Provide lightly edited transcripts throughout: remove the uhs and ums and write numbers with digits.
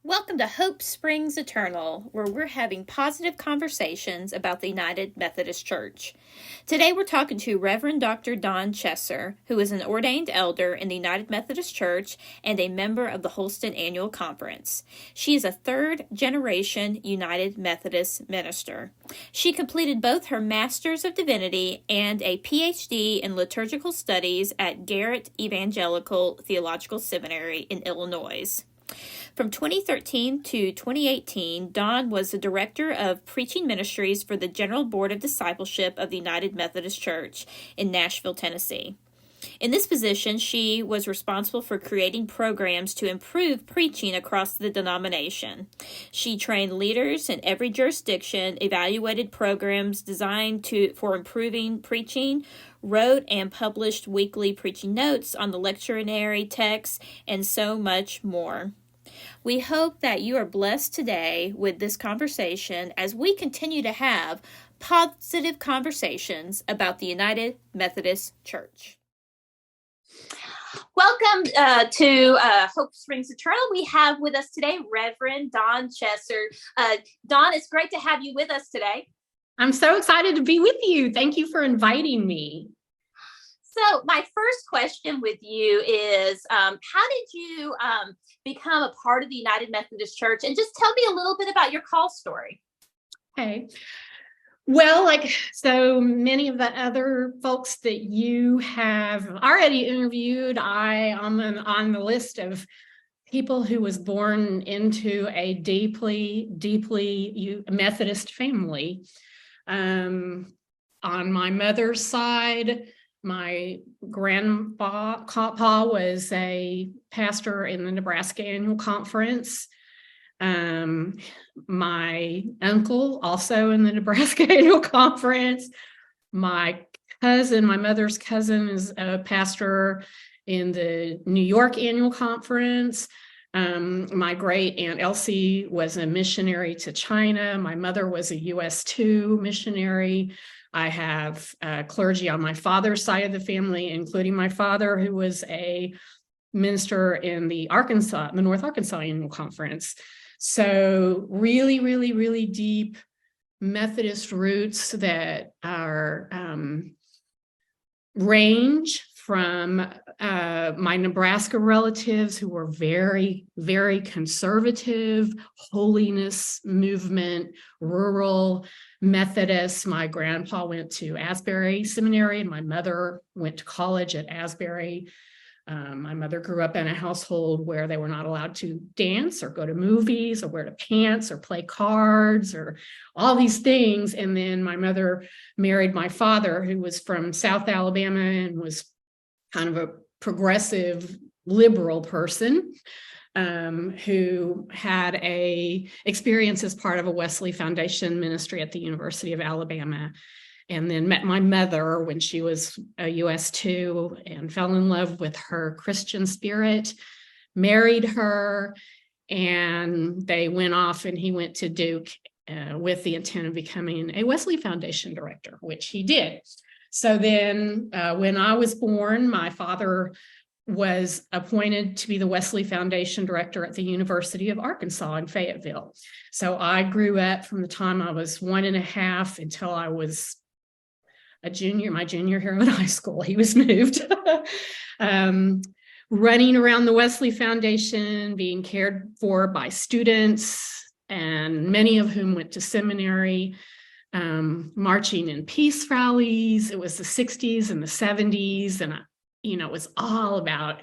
Welcome to Hope Springs Eternal, where we're having positive conversations about the United Methodist Church. Today we're talking to Rev Dr Dawn Chesser, who is an ordained elder in the United Methodist Church and a member of the Holston Annual Conference. She is a third-generation United Methodist minister. She completed both her Master's of Divinity and a Ph.D. in Liturgical Studies at Garrett Evangelical Theological Seminary in Illinois. From 2013 to 2018, Dawn was the Director of Preaching Ministries for the General Board of Discipleship of the United Methodist Church in Nashville, Tennessee. In this position, she was responsible for creating programs to improve preaching across the denomination. She trained leaders in every jurisdiction, evaluated programs designed for improving preaching, wrote and published weekly preaching notes on the lectionary texts, and so much more. We hope that you are blessed today with this conversation as we continue to have positive conversations about the United Methodist Church. Welcome to Hope Springs Eternal. We have with us today Reverend Dawn Chesser. Dawn, it's great to have you with us today. I'm so excited to be with you. Thank you for inviting me. So my first question with you is, how did you become a part of the United Methodist Church? And just tell me a little bit about your call story. Okay. Well, like so many of the other folks that you have already interviewed, I am on the list of people who was born into a deeply Methodist family. On my mother's side, my grandpa was a pastor in the Nebraska Annual Conference. My uncle also in the Nebraska Annual Conference. My mother's cousin is a pastor in the New York Annual Conference. My great Aunt Elsie was a missionary to China. My mother was a US-2 missionary. I have clergy on my father's side of the family, including my father, who was a minister in the North Arkansas Annual Conference. So really, really, really deep Methodist roots that are range from my Nebraska relatives who were very, very conservative, holiness movement, rural Methodist. My grandpa went to Asbury Seminary and my mother went to college at Asbury. My mother grew up in a household where they were not allowed to dance or go to movies or wear pants or play cards or all these things. And then my mother married my father, who was from South Alabama and was kind of a progressive liberal person, who had a experience as part of a Wesley Foundation ministry at the University of Alabama. And then met my mother when she was a US-2 and fell in love with her Christian spirit, married her, and they went off and he went to Duke with the intent of becoming a Wesley Foundation director, which he did. So then when I was born, my father was appointed to be the Wesley Foundation director at the University of Arkansas in Fayetteville. So I grew up from the time I was 1.5 until I was my junior year in high school. He was moved. Running around the Wesley Foundation, being cared for by students, and many of whom went to seminary, marching in peace rallies. It was the 60s and the 70s, and it was all about,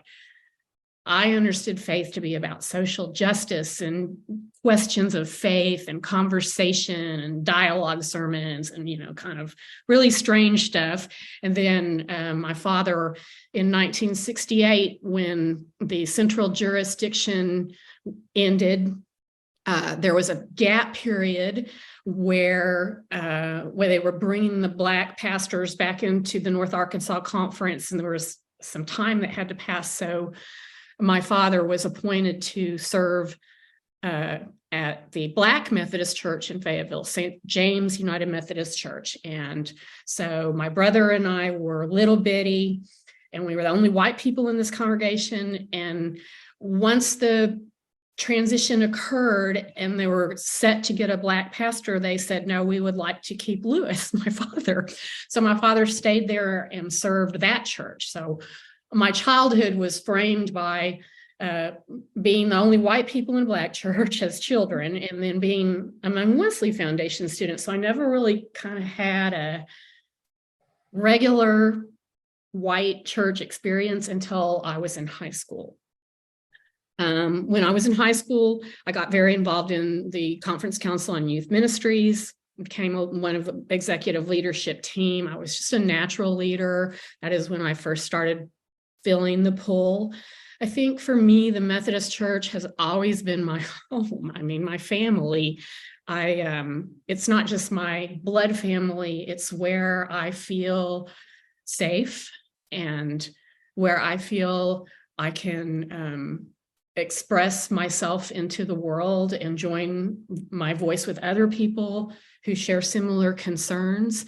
I understood faith to be about social justice and questions of faith and conversation and dialogue sermons and, kind of really strange stuff. And then my father in 1968, when the central jurisdiction ended, there was a gap period where they were bringing the Black pastors back into the North Arkansas Conference, and there was some time that had to pass. So my father was appointed to serve at the Black Methodist Church in Fayetteville, St. James United Methodist Church. And so my brother and I were little bitty, and we were the only white people in this congregation. And once the transition occurred and they were set to get a Black pastor, they said, no, we would like to keep Lewis, my father. So my father stayed there and served that church. So my childhood was framed by being the only white people in a Black church as children, and then being among Wesley Foundation students. So I never really kind of had a regular white church experience until I was in high school. When I was in high school, I got very involved in the Conference Council on Youth Ministries, became one of the executive leadership team. I was just a natural leader. That is when I first started feeling the pull. I think for me, the Methodist Church has always been my home. I mean, my family. It's not just my blood family. It's where I feel safe and where I feel I can express myself into the world and join my voice with other people who share similar concerns.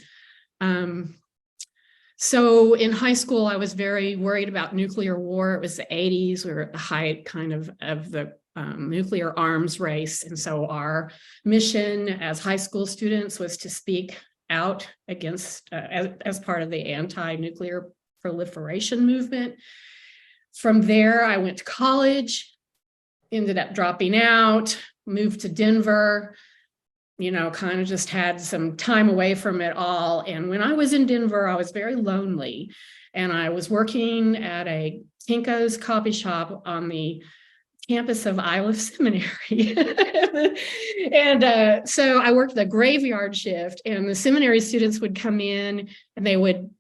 So in high school, I was very worried about nuclear war. It was the 80s. We were at the height kind of the nuclear arms race. And so our mission as high school students was to speak out against, as part of the anti-nuclear proliferation movement. From there, I went to college, ended up dropping out, moved to Denver, kind of just had some time away from it all. And when I was in Denver, I was very lonely. And I was working at a Kinko's coffee shop on the campus of Iliff Seminary. And so I worked the graveyard shift, and the seminary students would come in and they would,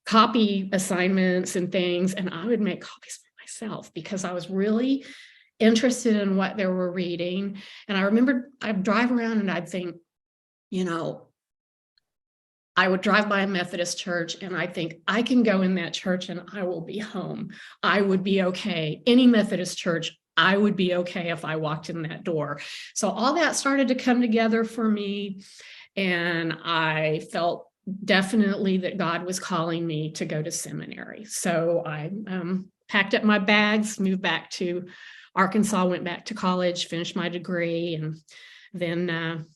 copy assignments and things. And I would make copies for myself because I was really interested in what they were reading. And I remember I'd drive around and I'd think, I would drive by a Methodist church and I think I can go in that church and I will be home. I would be okay. Any Methodist church, I would be okay if I walked in that door. So all that started to come together for me. And I felt definitely that God was calling me to go to seminary. So I packed up my bags, moved back to Arkansas, went back to college, finished my degree, and then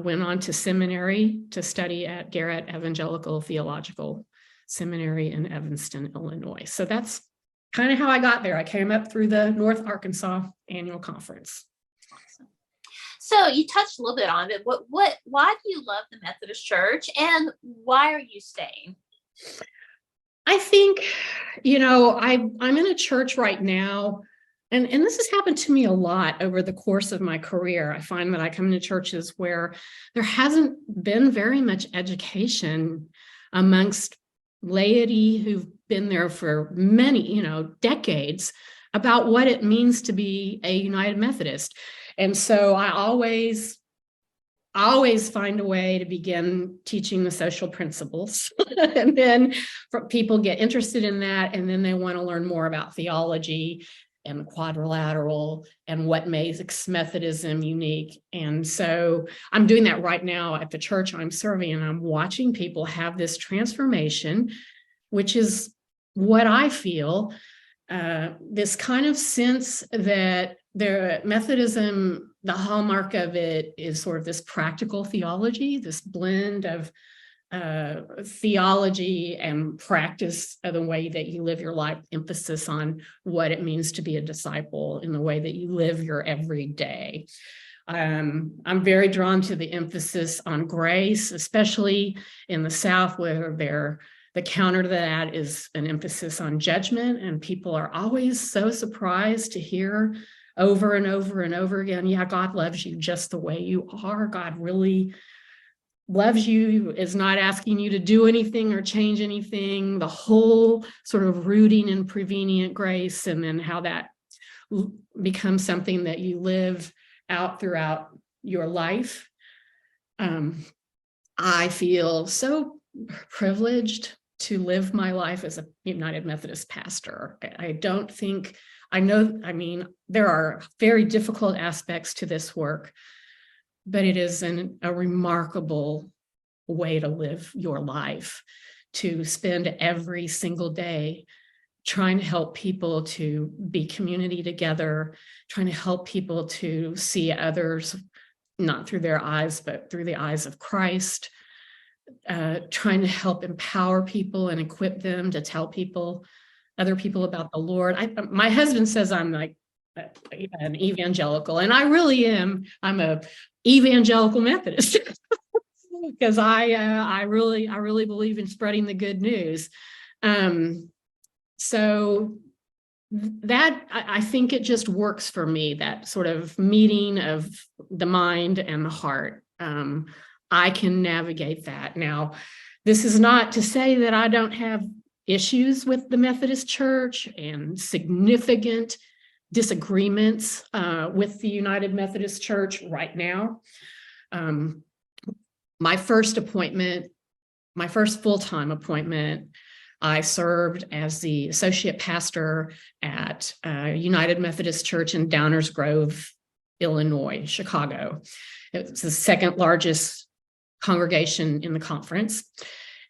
went on to seminary to study at Garrett Evangelical Theological Seminary in Evanston, Illinois. So that's kind of how I got there. I came up through the North Arkansas Annual Conference. Awesome. So you touched a little bit on it. Why do you love the Methodist Church, and why are you staying? I think, I'm in a church right now. And this has happened to me a lot over the course of my career. I find that I come into churches where there hasn't been very much education amongst laity who've been there for many, decades about what it means to be a United Methodist. And so I always find a way to begin teaching the social principles. And then people get interested in that, and then they want to learn more about theology and quadrilateral and what makes Methodism unique. And so I'm doing that right now at the church I'm serving, and I'm watching people have this transformation, which is what I feel, this kind of sense that the Methodism, the hallmark of it is sort of this practical theology, this blend of theology and practice of the way that you live your life, emphasis on what it means to be a disciple in the way that you live your everyday. I'm very drawn to the emphasis on grace, especially in the South, where the counter to that is an emphasis on judgment, and people are always so surprised to hear over and over and over again, yeah, God loves you just the way you are. God really loves you, is not asking you to do anything or change anything. The whole sort of rooting in prevenient grace, and then how that becomes something that you live out throughout your life. I feel so privileged to live my life as a United Methodist pastor. There are very difficult aspects to this work, but it is a remarkable way to live your life, to spend every single day trying to help people to be community together, trying to help people to see others, not through their eyes, but through the eyes of Christ, trying to help empower people and equip them to tell other people about the Lord. My husband says I'm like an evangelical, and I really am. I'm a evangelical Methodist because I really believe in spreading the good news. So that I think it just works for me, that sort of meeting of the mind and the heart. I can navigate that. Now, this is not to say that I don't have issues with the Methodist Church and significant disagreements with the United Methodist Church right now. My first full-time appointment, I served as the associate pastor at United Methodist Church in Downers Grove, Illinois, Chicago. It's the second largest congregation in the conference.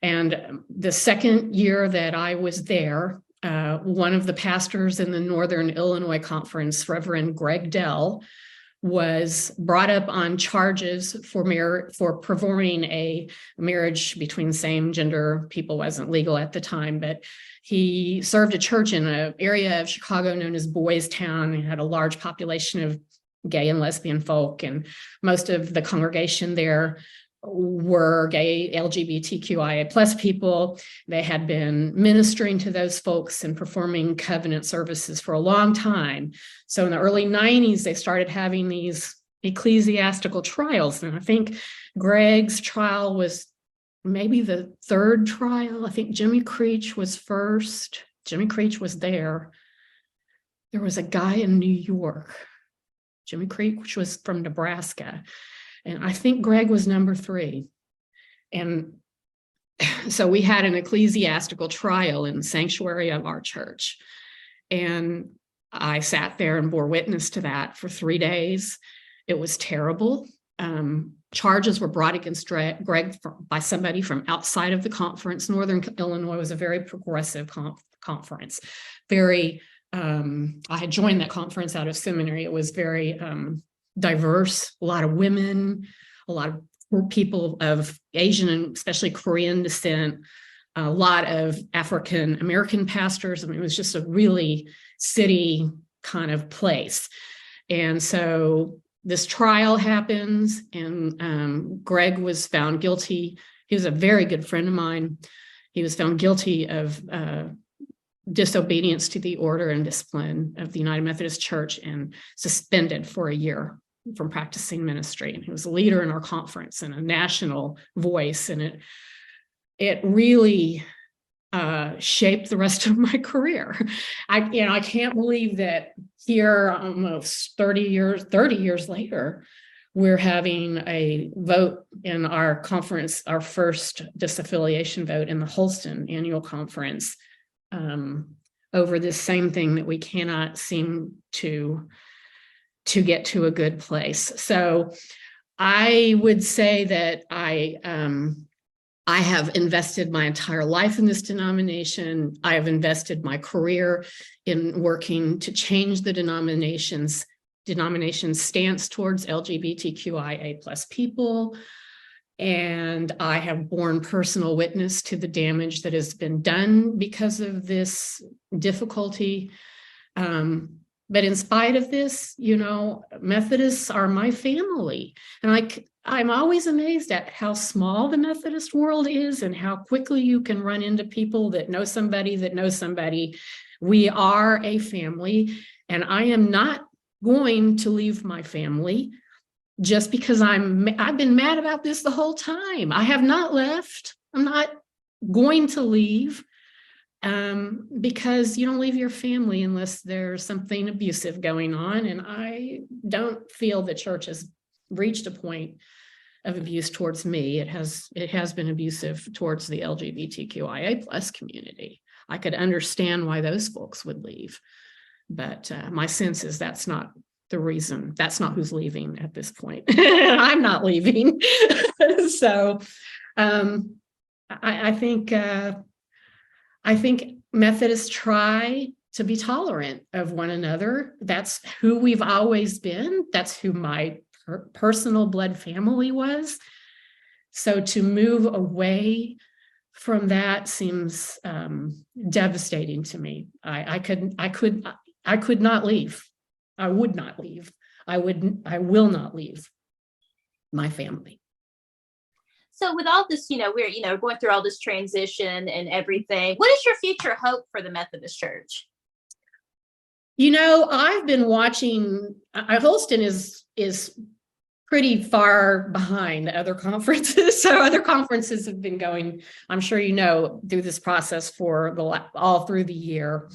And the second year that I was there, one of the pastors in the Northern Illinois Conference, Reverend Greg Dell, was brought up on charges for performing a marriage between same-gender people. Wasn't legal at the time, but he served a church in an area of Chicago known as Boys Town. He had a large population of gay and lesbian folk, and most of the congregation there were gay LGBTQIA plus people. They had been ministering to those folks and performing covenant services for a long time. So in the early 90s, they started having these ecclesiastical trials. And I think Greg's trial was maybe the third trial. I think Jimmy Creech was first. Jimmy Creech was there. There was a guy in New York. Jimmy Creech was from Nebraska. And I think Greg was number 3. And so we had an ecclesiastical trial in the sanctuary of our church. And I sat there and bore witness to that for 3 days. It was terrible. Charges were brought against Greg by somebody from outside of the conference. Northern Illinois was a very progressive conference. I had joined that conference out of seminary. It was very diverse, a lot of women, a lot of people of Asian and especially Korean descent, a lot of African American pastors. I mean, it was just a really city kind of place. And so this trial happens, and Greg was found guilty. He was a very good friend of mine. He was found guilty of disobedience to the order and discipline of the United Methodist Church and suspended for a year from practicing ministry. And he was a leader in our conference and a national voice. And it really shaped the rest of my career. I can't believe that here, almost 30 years later, we're having a vote in our conference, our first disaffiliation vote in the Holston annual conference, over this same thing that we cannot seem to get to a good place. So I would say that I have invested my entire life in this denomination. I have invested my career in working to change the denomination's stance towards LGBTQIA plus people. And I have borne personal witness to the damage that has been done because of this difficulty. But in spite of this, Methodists are my family. And I'm always amazed at how small the Methodist world is and how quickly you can run into people that know somebody that knows somebody. We are a family, and I am not going to leave my family just because I've been mad about this the whole time. I have not left. I'm not going to leave. Because you don't leave your family unless there's something abusive going on. And I don't feel the church has reached a point of abuse towards me. It has been abusive towards the LGBTQIA plus community. I could understand why those folks would leave, but my sense is that's not the reason. That's not who's leaving at this point. I'm not leaving. So I think Methodists try to be tolerant of one another. That's who we've always been. That's who my personal blood family was. So to move away from that seems devastating to me. I could not leave. I would not leave. I will not leave my family. So with all this, we're, going through all this transition and everything. What is your future hope for the Methodist Church? I've been watching, Holston is pretty far behind other conferences. So other conferences have been going, I'm sure through this process for all through the year.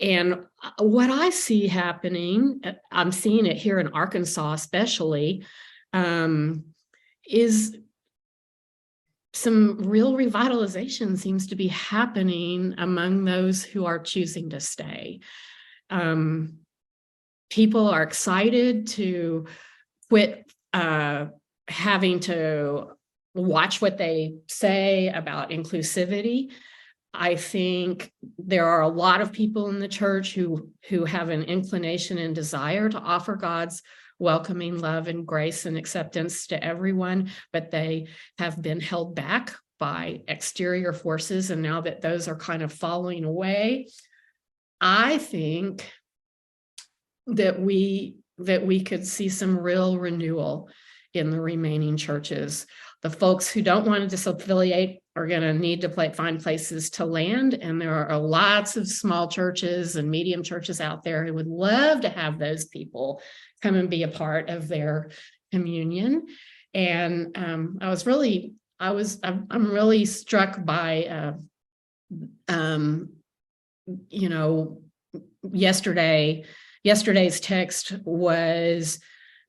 And what I see happening, I'm seeing it here in Arkansas especially, is some real revitalization seems to be happening among those who are choosing to stay. People are excited to quit having to watch what they say about inclusivity. I think there are a lot of people in the church who have an inclination and desire to offer God's welcoming love and grace and acceptance to everyone, but they have been held back by exterior forces. And now that those are kind of falling away, I think that we could see some real renewal in the remaining churches. The folks who don't want to disaffiliate are going to need to find places to land. And there are lots of small churches and medium churches out there who would love to have those people come and be a part of their communion. And I'm really struck by, yesterday's text was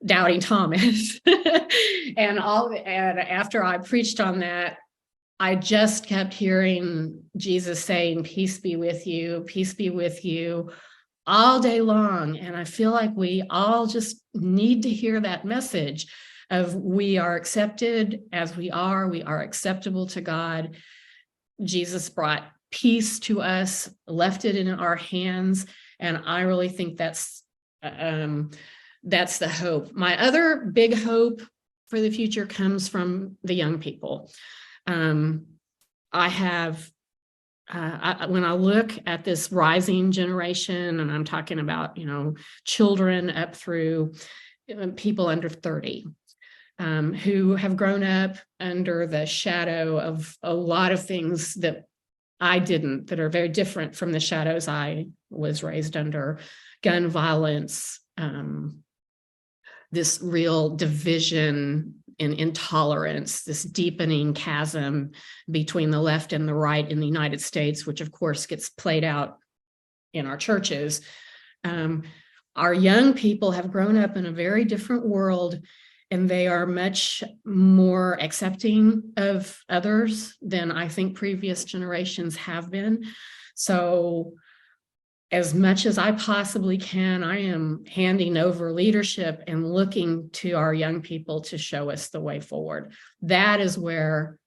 doubting Thomas. and after I preached on that, I just kept hearing Jesus saying, peace be with you, all day long. And I feel like we all just need to hear that message of we are accepted as we are acceptable to God. Jesus brought peace to us, left it in our hands. And I really think that's the hope. My other big hope for the future comes from the young people. When I look at this rising generation, and I'm talking about, children up through people under 30, who have grown up under the shadow of a lot of things that I didn't, that are very different from the shadows I was raised under: gun violence, this real division and intolerance, this deepening chasm between the left and the right in the United States, which of course gets played out in our churches. Our young people have grown up in a very different world, and they are much more accepting of others than I think previous generations have been. So as much as I possibly can, I am handing over leadership and looking to our young people to show us the way forward. That is where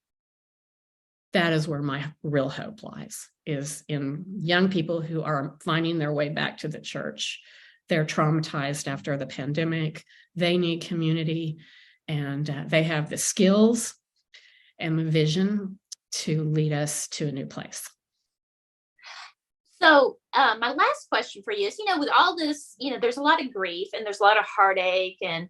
my real hope lies, is in young people who are finding their way back to the church. They're traumatized after the pandemic. They need community, and they have the skills and the vision to lead us to a new place. So my last question for you is, with all this, there's a lot of grief and there's a lot of heartache. And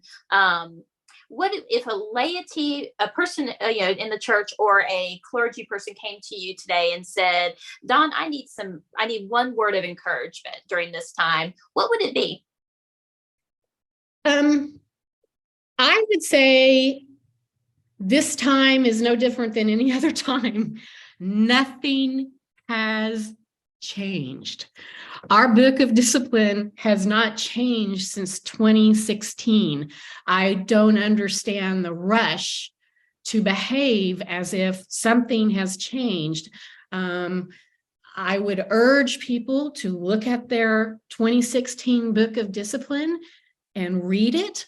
what if a person, in the church or a clergy person came to you today and said, Dawn, I need one word of encouragement during this time? What would it be? I would say this time is no different than any other time. Nothing has changed. Our book of discipline has not changed since 2016. I don't understand the rush to behave as if something has changed. I would urge people to look at their 2016 book of discipline and read it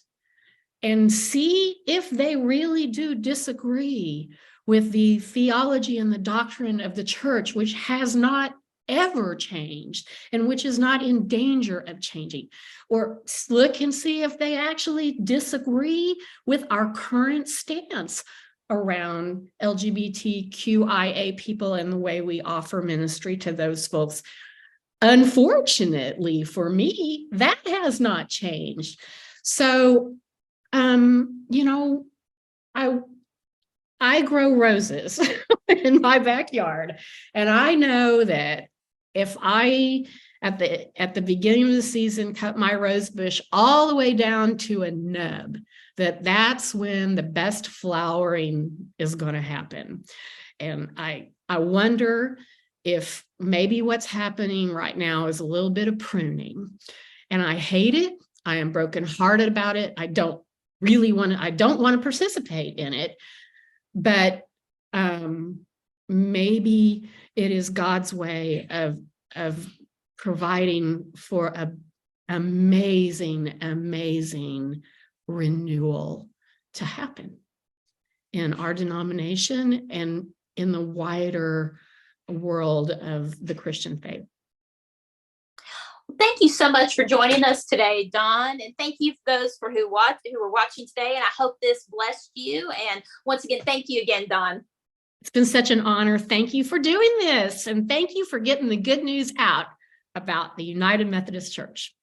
and see if they really do disagree with the theology and the doctrine of the church, which has not ever changed and which is not in danger of changing. Or look and see if they actually disagree with our current stance around LGBTQIA people and the way we offer ministry to those folks. Unfortunately for me, that has not changed. So, you know, I grow roses in my backyard, and I know that if I at the beginning of the season cut my rose bush all the way down to a nub, that's when the best flowering is going to happen. And I wonder if maybe what's happening right now is a little bit of pruning, and I hate it. I am brokenhearted about it. I don't want to participate in it, but maybe it is God's way of providing for an amazing renewal to happen in our denomination and in the wider world of the Christian faith. Thank you so much for joining us today, Dawn, and thank you for those who were watching today. And I hope this blessed you. And once again, thank you again, Dawn. It's been such an honor. Thank you for doing this, and thank you for getting the good news out about the United Methodist Church.